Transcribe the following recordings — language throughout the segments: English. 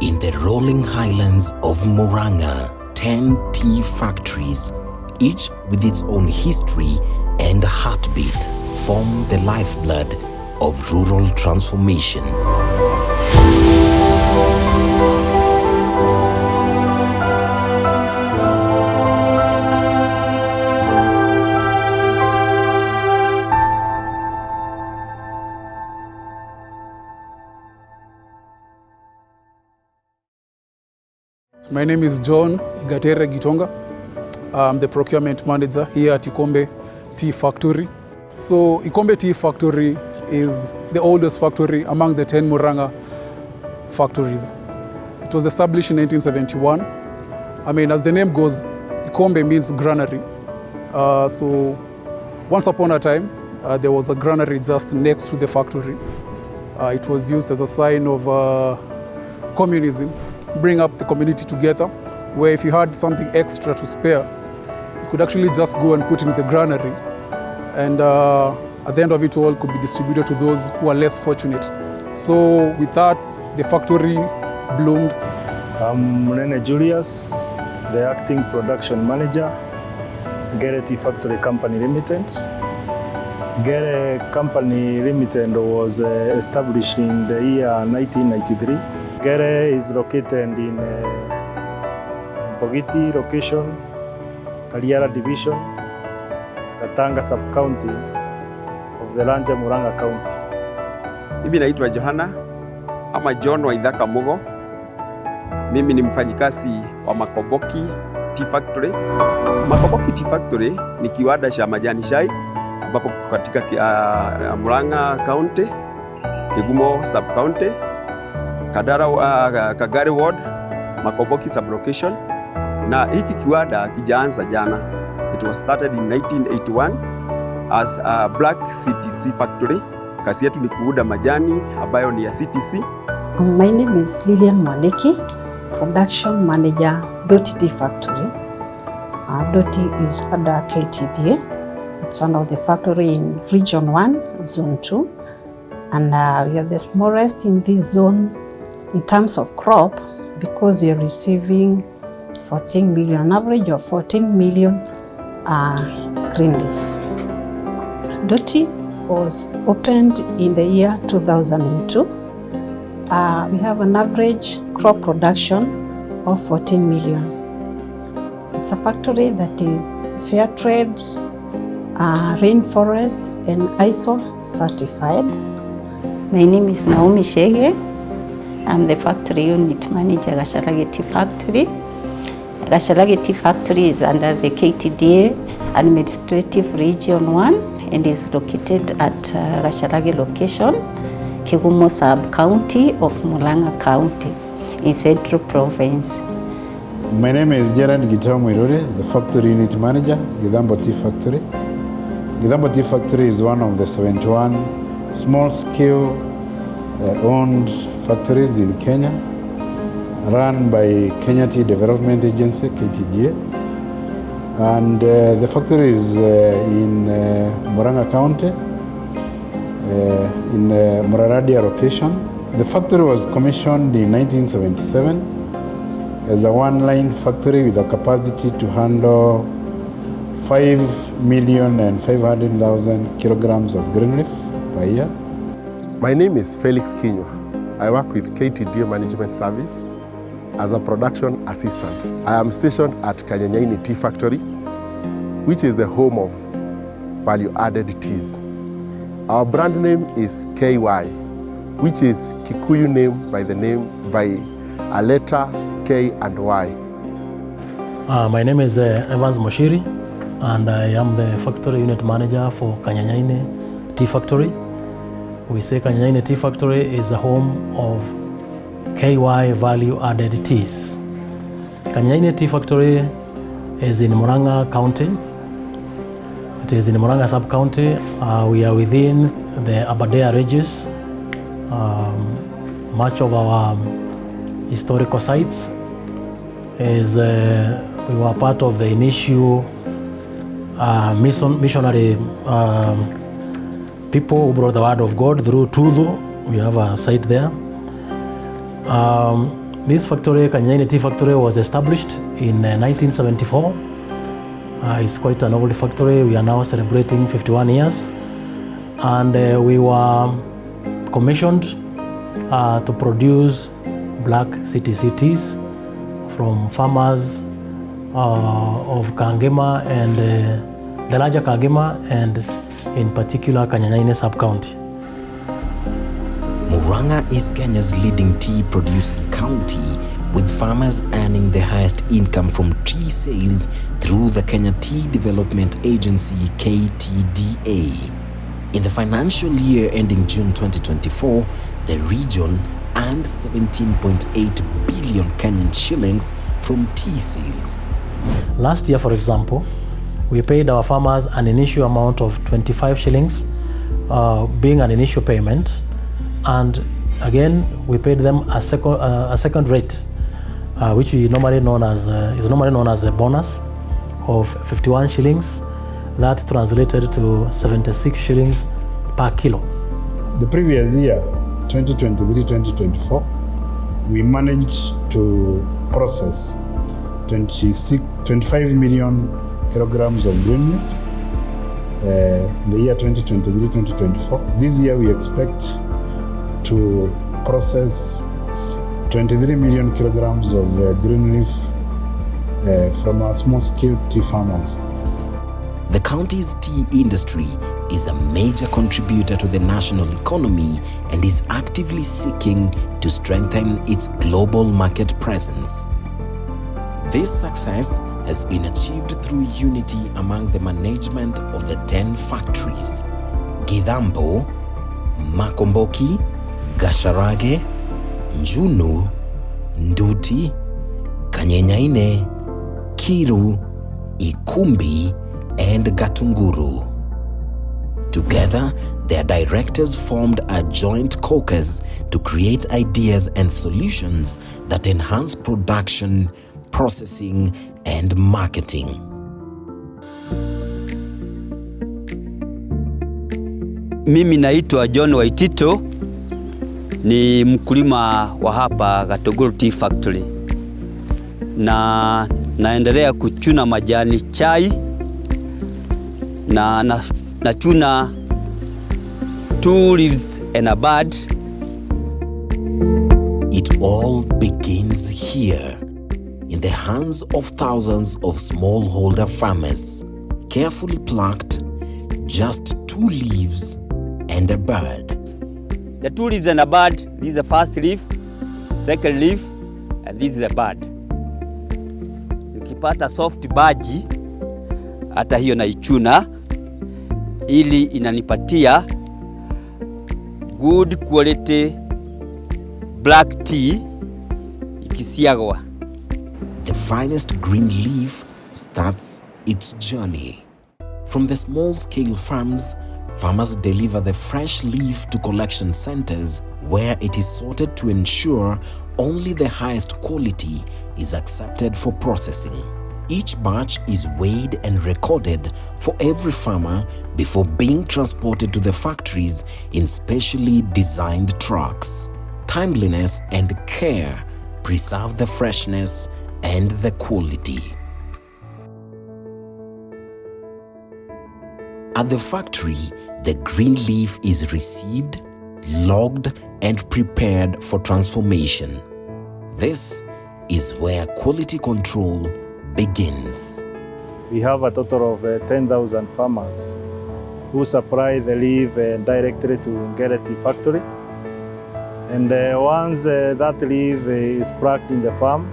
In the rolling highlands of Muranga, 10 tea factories, each with its own history and heartbeat, form the lifeblood of rural transformation. My name is John Gacharage. I'm the procurement manager here at Ikumbi Tea Factory. So Ikumbi Tea Factory is the oldest factory among the 10 Muranga factories. It was established in 1971. As the name goes, Ikumbi means granary. So once upon a time, there was a granary just next to the factory. It was used as a sign of communism, bring up the community together, where if you had something extra to spare, you could actually just go and put in the granary, and at the end of it all could be distributed to those who are less fortunate. So with that, the factory bloomed. I'm Munene Julius, the acting production manager, Ngere Tea Factory Company Limited. Ngere Company Limited was established in the year 1993. Ngere is located in Bogiti location, Kaliara division, Katanga sub-county of the larger Muranga county. Mimi naitwa Johana ama John wa Ithaka Mugo. Mimi ni mfanyikazi wa Makomboki Tea Factory. Makomboki Tea Factory ni kiwanda cha majani chai ambapo katika Muranga County, Kigumo sub-county, Kagari Ward, Makomboki sub-location. Na hiki kiwanda kijaanza jana. It was started in 1981 as a black CTC factory. Kazi yetu ni kuuda majani ambayo ni ya CTC. My name is Lilian Mwaniki, production manager, Nduti Tea Factory. Nduti is under KTDA. It's one of the factory in Region 1, Zone 2. And we are the smallest in this zone in terms of crop, because we are receiving 14 million, an average of 14 million green leaf. Nduti was opened in the year 2002. We have an average crop production of 14 million. It's a factory that is fair trade, rainforest and ISO certified. My name is Naomi Shege. I'm the factory unit manager at Gacharage Tea Factory. Gacharage Tea Factory is under the KTDA Administrative Region 1 and is located at Gacharage location, Kigumo sub-county of Muranga County in Central Province. My name is Githambo, the factory unit manager, Githambo Tea Factory. Githambo Tea Factory is one of the 71 small-scale owned factories in Kenya, run by Kenya Tea Development Agency, KTDA. And the factory is in Muranga County, in Muraradia location. The factory was commissioned in 1977 as a one-line factory with a capacity to handle 5,500,000 kilograms of green leaf per year. My name is Felix Kinywa. I work with KTDA Management Service as a production assistant. I am stationed at Kanyenyaini Tea Factory, which is the home of value-added teas. Our brand name is KY, which is Kikuyu name by a letter K and Y. My name is Evans Moshiri, and I am the factory unit manager for Kanyenyaini Tea Factory. We say Kanyenyaini Tea Factory is the home of KY value-added teas. Kanyenyaini Tea Factory is in Muranga County. It is in Muranga sub-county. We are within the Aberdare Regis. Much of our historical sites is we were part of the initial missionary people who brought the word of God through Tudo. We have a site there. This factory, Kanyenyaini Tea Factory, was established in 1974. It's quite an old factory. We are now celebrating 51 years. And we were commissioned to produce black CTC teas from farmers of Kangema and the larger Kangema and in particular Kanyenyaini sub-county. Murang'a is Kenya's leading tea producing county, with farmers earning the highest income from tea sales through the Kenya Tea Development Agency KTDA. In the financial year ending June 2024, the region earned 17.8 billion Kenyan shillings from tea sales. Last year, for example, we paid our farmers an initial amount of 25 shillings, being an initial payment, and again we paid them a second rate, which is normally known as a bonus of 51 shillings. That translated to 76 shillings per kilo. The previous year, 2023-2024, we managed to process 25 million kilograms of green leaf in the year 2023-2024. This year we expect to process 23 million kilograms of green leaf from our small-scale tea farmers. The county's tea industry is a major contributor to the national economy and is actively seeking to strengthen its global market presence. This success has been achieved through unity among the management of the 10 factories: Githambo, Makomboki, Gacharage, Njunu, Nduti, Kanyenyaini, Kiru, Ikumbi, and Gatunguru. Together, their directors formed a joint caucus to create ideas and solutions that enhance production, processing, and marketing. Mimi naitwa John Waitito, ni mkulima wa hapa Gatunguru Tea Factory, na naendelea kuchuna majani chai na nachuna 2 leaves and a bud. It all begins here, in the hands of thousands of smallholder farmers, carefully plucked, just 2 leaves and a bud. The 2 leaves and a bud, this is the first leaf, second leaf, and this is a bud. Nikipata soft baji, hata hiyo naichuna, ili inanipatia good quality black tea ikisiagwa. The finest green leaf starts its journey. From the small-scale farms, farmers deliver the fresh leaf to collection centers where it is sorted to ensure only the highest quality is accepted for processing. Each batch is weighed and recorded for every farmer before being transported to the factories in specially designed trucks. Timeliness and care preserve the freshness and the quality. At the factory, the green leaf is received, logged, and prepared for transformation. This is where quality control begins. We have a total of 10,000 farmers who supply the leaf directly to Ngere Tea Factory. And once that leaf is plucked in the farm,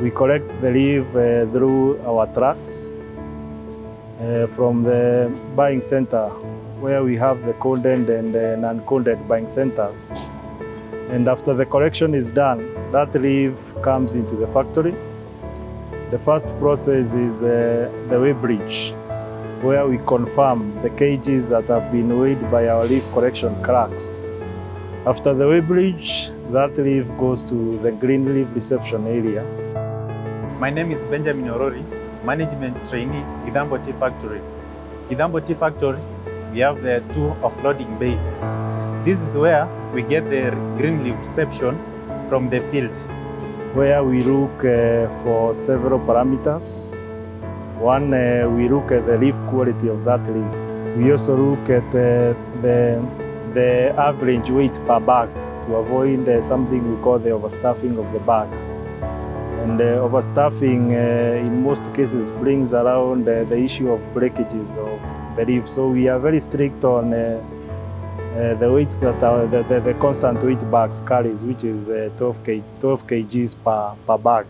we collect the leaf through our trucks from the buying center, where we have the coded and non-coded buying centers. And after the collection is done, that leaf comes into the factory. The first process is the weigh bridge, where we confirm the kgs that have been weighed by our leaf collection clerks. After the weigh bridge, that leaf goes to the green leaf reception area. My name is Benjamin Orori, Management Trainee, Githambo Tea Factory. Githambo Tea Factory, we have the 2 offloading bays. This is where we get the green leaf reception from the field. where we look for several parameters. One, we look at the leaf quality of that leaf. We also look at the average weight per bag to avoid something we call the overstuffing of the bag. And overstuffing in most cases brings around the issue of breakages of the leaf. So we are very strict on the weights that are the constant weight bags carries, which is 12 kgs per bag.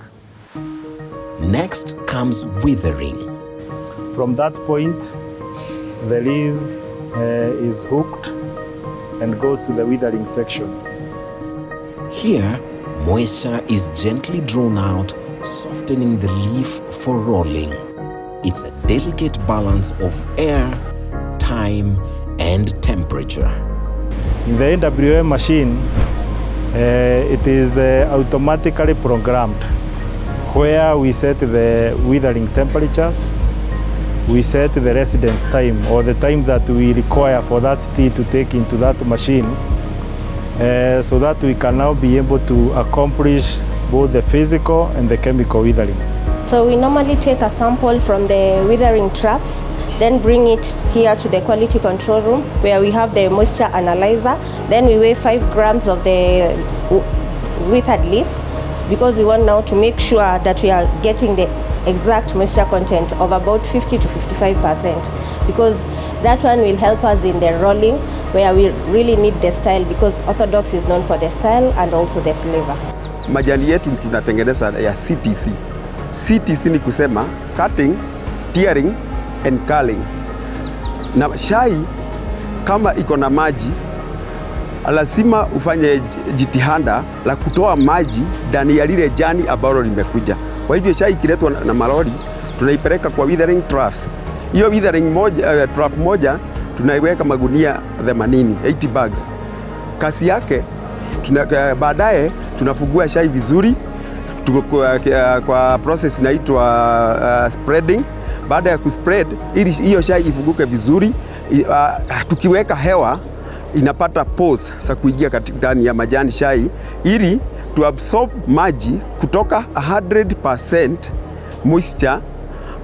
Next comes withering. From that point, the leaf is hooked and goes to the withering section. Here, moisture is gently drawn out, softening the leaf for rolling. It's a delicate balance of air, time, and temperature. In the AWM machine, it is automatically programmed, where we set the withering temperatures, we set the residence time, or the time that we require for that tea to take into that machine, so that we can now be able to accomplish both the physical and the chemical withering. So we normally take a sample from the withering troughs, then bring it here to the quality control room where we have the moisture analyzer. Then we weigh 5 grams of the withered leaf, because we want now to make sure that we are getting the exact moisture content of about 50 to 55%, because that one will help us in the rolling, where we really need the style, because Orthodox is known for the style and also the flavor. Majani yetu tunatengeneza ya CTC. CTC ni kusema cutting, tearing and culling. Na shai kama iko na maji, lazima ufanye jitihada la kutoa maji ndani ya lile jani ambalo limekuja. Kwa hivyo shai ikiletwa na malori, tunaipeleka kwa withering troughs. Hiyo withering moja, trough moja tunaiweka magunia 80, 80 bags. Kasi yake baadaye tunafungua shai vizuri kwa process inaitwa spreading. Baada ya kuspread, ili hiyo shai ifunguke vizuri, tukiweka hewa inapata pores za kuingia ndani ya majani shai, ili to absorb maji kutoka 100% moisture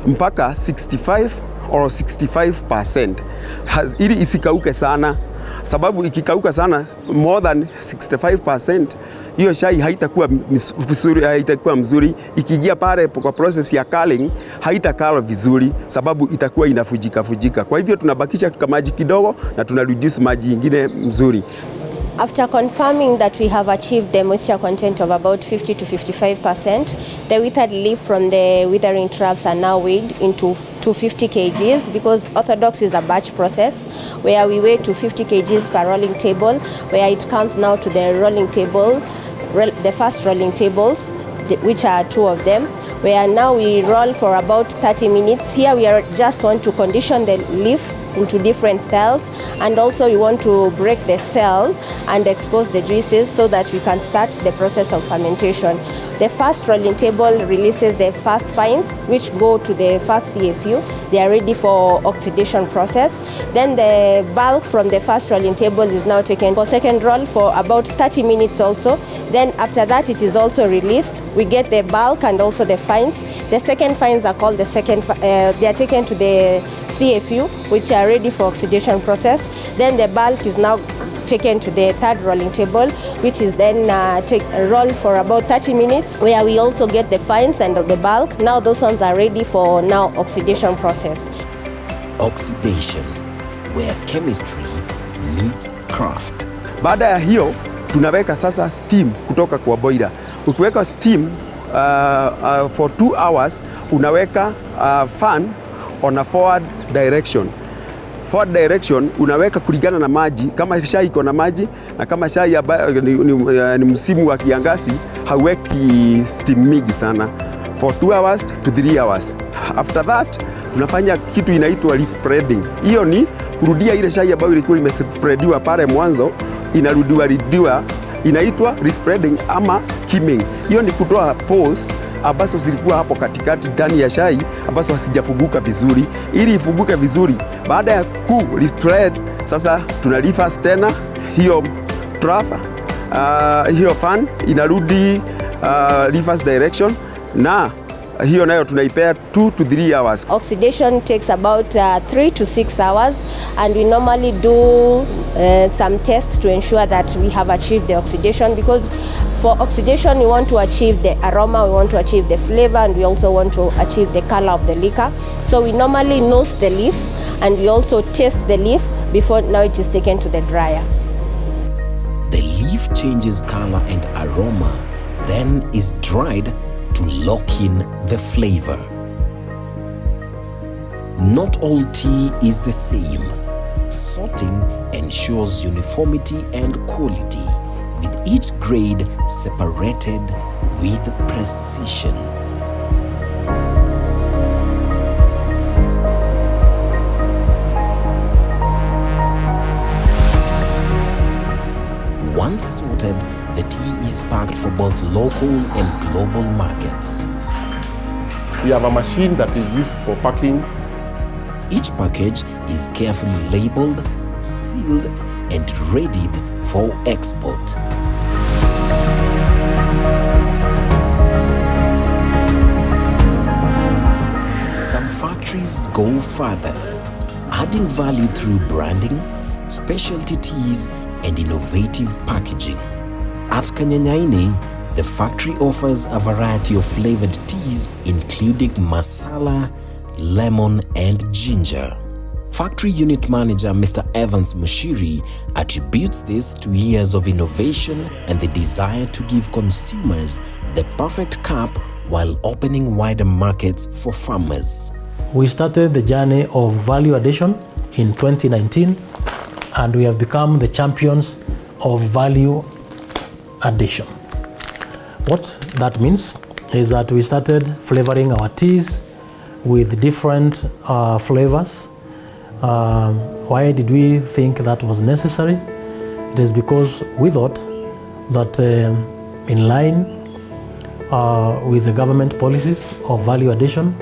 mpaka 65 or 65%, ili isikauke sana, sababu ikikauka sana more than 65%, hiyo shai haitakuwa mzuri. Ikiingia pale kwa process ya culling, haitakala vizuri, sababu itakuwa inafujika. Kwa hivyo tunabakisha maji kidogo na tuna reduce maji ingine mzuri. After confirming that we have achieved the moisture content of about 50 to 55%, the withered leaf from the withering troughs are now weighed into 250 kgs, because Orthodox is a batch process where we weigh 250 kgs per rolling table, where it comes now to the rolling table, the first rolling tables, which are 2 of them, where now we roll for about 30 minutes. Here we just want to condition the leaf into different styles, and also we want to break the cell and expose the juices so that we can start the process of fermentation. The first rolling table releases the first fines, which go to the first CFU. They are ready for oxidation process. Then the bulk from the first rolling table is now taken for second roll for about 30 minutes also. Then after that it is also released. We get the bulk and also the fines. The second fines are called the second, they are taken to the CFU, which are ready for oxidation process. Then the bulk is now taken to the third rolling table, which is then rolled for about 30 minutes, where we also get the fines and the bulk. Now those ones are ready for now oxidation process. Oxidation, where chemistry meets craft. Baada ya hiyo tunaweka sasa steam kutoka kwa boiler. Ukiweka steam for 2 hours, unaweka fan on a forward direction. Forward direction unaweka kulingana na maji. Kama shai iko na maji na kama shai ni msimu wa kiangazi, hauweki steam mingi sana. For 2 hours to 3 hours. After that tunafanya kitu inaitwa respreading. Hiyo ni kurudia ile shai ambayo ilikuwa imespreadiwa pale mwanzo, inarudiwa, inaitwa respreading ama skimming. Hiyo ni kutoa pores ambazo zilikuwa hapo katikati ndani ya shai ambazo hasijafunguka vizuri, ili ifunguke vizuri. Baada ya respread, sasa tuna reverse tena hiyo trough, hiyo fan inarudi reverse direction, na hiyo nayo tunaipea 2 to 3 hours. Oxidation takes about 3 to 6 hours, and we normally do some tests to ensure that we have achieved the oxidation, because for oxidation we want to achieve the aroma, we want to achieve the flavor, and we also want to achieve the color of the liquor. So we normally nose the leaf, and we also taste the leaf before now it is taken to the dryer. The leaf changes color and aroma, then is dried to lock in the flavor. Not all tea is the same. Sorting ensures uniformity and quality, with each grade separated with precision. Once sorted, the tea is packed for both local and global markets. We have a machine that is used for packing. Each package is carefully labeled, sealed, and readied for export. Some factories go further, adding value through branding, specialty teas, and innovative packaging. At Kanyenyaini, the factory offers a variety of flavored teas including masala, lemon, and ginger. Factory unit manager Mr. Evans Mushiri attributes this to years of innovation and the desire to give consumers the perfect cup while opening wider markets for farmers. We started the journey of value addition in 2019, and we have become the champions of value addition. What that means is that we started flavoring our teas with different flavors. Why did we think that was necessary? It is because we thought that in line with the government policies of value addition,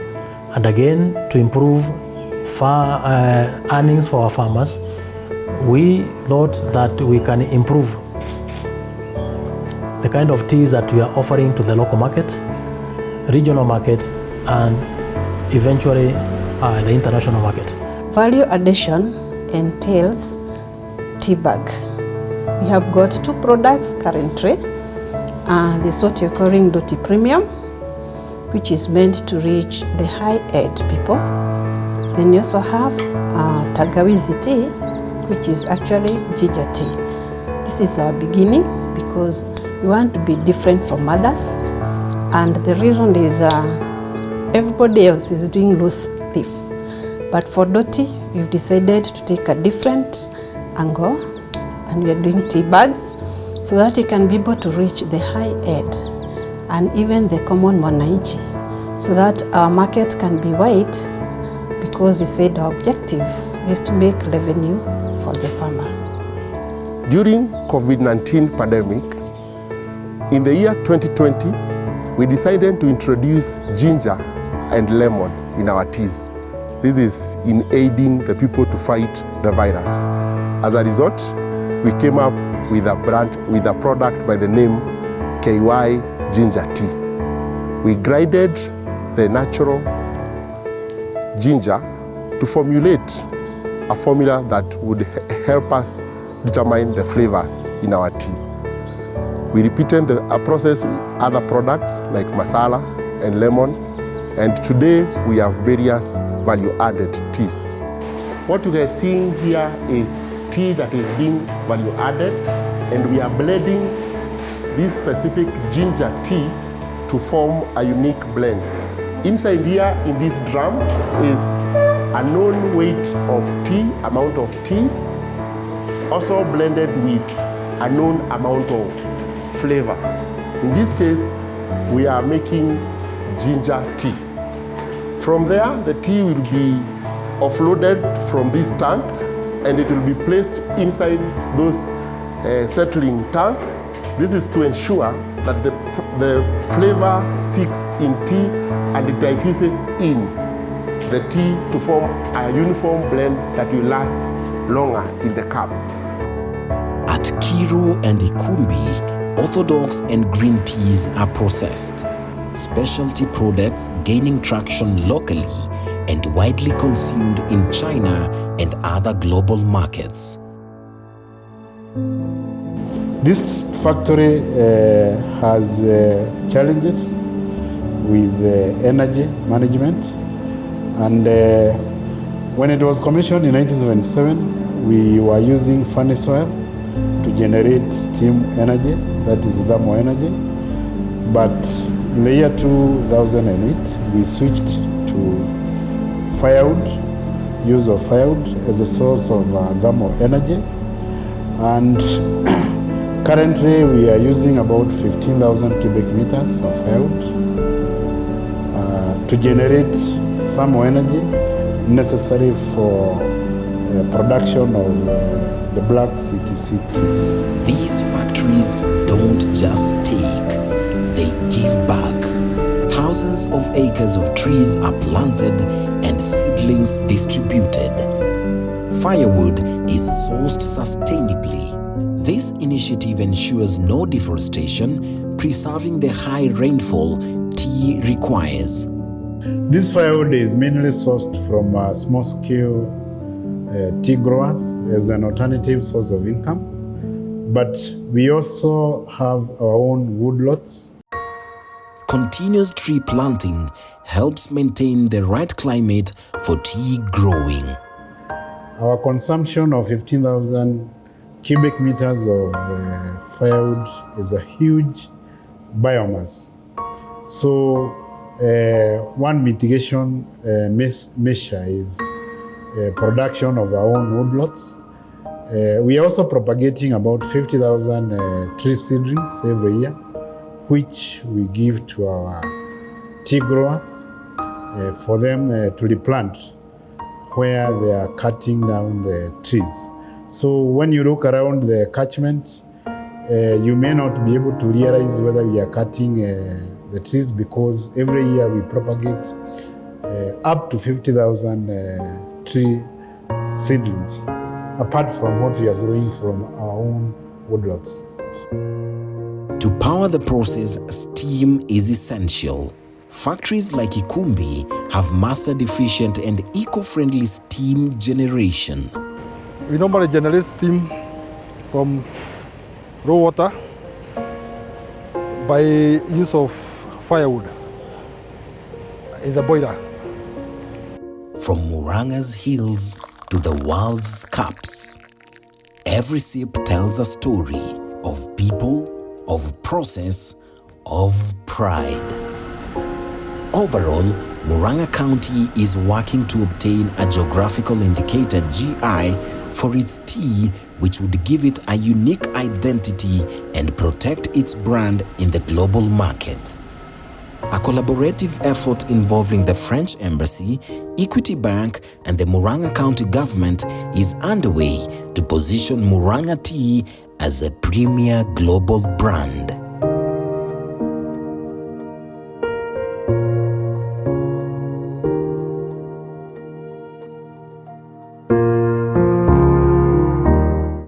and again to improve earnings for our farmers, we thought that we can improve the kind of teas that we are offering to the local market, regional market, and eventually the international market. Value addition entails tea bag. We have got 2 products currently. This is what you're calling Nduti Premium, which is meant to reach the high-end people. Then you also have Tangawizi tea, which is actually ginger tea. This is our beginning because we want to be different from others, and the reason is everybody else is doing loose leaf, but for Nduti we've decided to take a different angle, and we are doing tea bags so that you can be able to reach the high end and even the common mwananchi, so that our market can be wide, because we said our objective is to make revenue for the farmer. During COVID-19 pandemic, in the year 2020, we decided to introduce ginger and lemon in our teas. This is in aiding the people to fight the virus. As a result, we came up with a product by the name KY Ginger Tea. We grinded the natural ginger to formulate a formula that would help us determine the flavors in our tea. We repeated the process with other products like masala and lemon, and today we have various value-added teas. What you guys seeing here is tea that is being value-added, and we are blending this specific ginger tea to form a unique blend. Inside here in this drum is a known weight of tea, amount of tea, also blended with a known amount of flavor. In this case, we are making ginger tea. From there, the tea will be offloaded from this tank, and it will be placed inside those settling tank. This is to ensure that the flavor sticks in tea and it diffuses in the tea to form a uniform blend that will last longer in the cup. At Kiru and Ikumbi, orthodox and green teas are processed, specialty products gaining traction locally and widely consumed in China and other global markets. This factory has challenges with energy management, and when it was commissioned in 1977, we were using furnace oil to generate steam energy, that is thermal energy. But in the year 2008, we switched to firewood, use of firewood as a source of thermal energy. And currently we are using about 15,000 cubic meters of firewood to generate thermal energy necessary for production of the black CTC teas. These factories don't just take, they give back. Thousands of acres of trees are planted and seedlings distributed. Firewood is sourced sustainably. This initiative ensures no deforestation, preserving the high rainfall tea requires. This firewood is mainly sourced from small-scale tea growers as an alternative source of income, but we also have our own woodlots. Continuous tree planting helps maintain the right climate for tea growing. Our consumption of 15,000 cubic meters of firewood is a huge biomass. So one mitigation measure is production of our own woodlots. We are also propagating about 50,000 tree seedlings every year, which we give to our tea growers for them to replant where they are cutting down the trees. So when you look around the catchment, you may not be able to realize whether we are cutting the trees, because every year we propagate up to 50,000 tree seedlings, apart from what we are growing from our own woodlots. To power the process, steam is essential. Factories like Ikumbi have mastered efficient and eco-friendly steam generation. We normally generate steam from raw water by use of firewood in the boiler. From Muranga's hills to the world's cups, every sip tells a story of people, of process, of pride. Overall, Murang'a County is working to obtain a geographical indicator GI for its tea, which would give it a unique identity and protect its brand in the global market. A collaborative effort involving the French Embassy, Equity Bank, and the Murang'a County government is underway to position Murang'a tea as a premier global brand.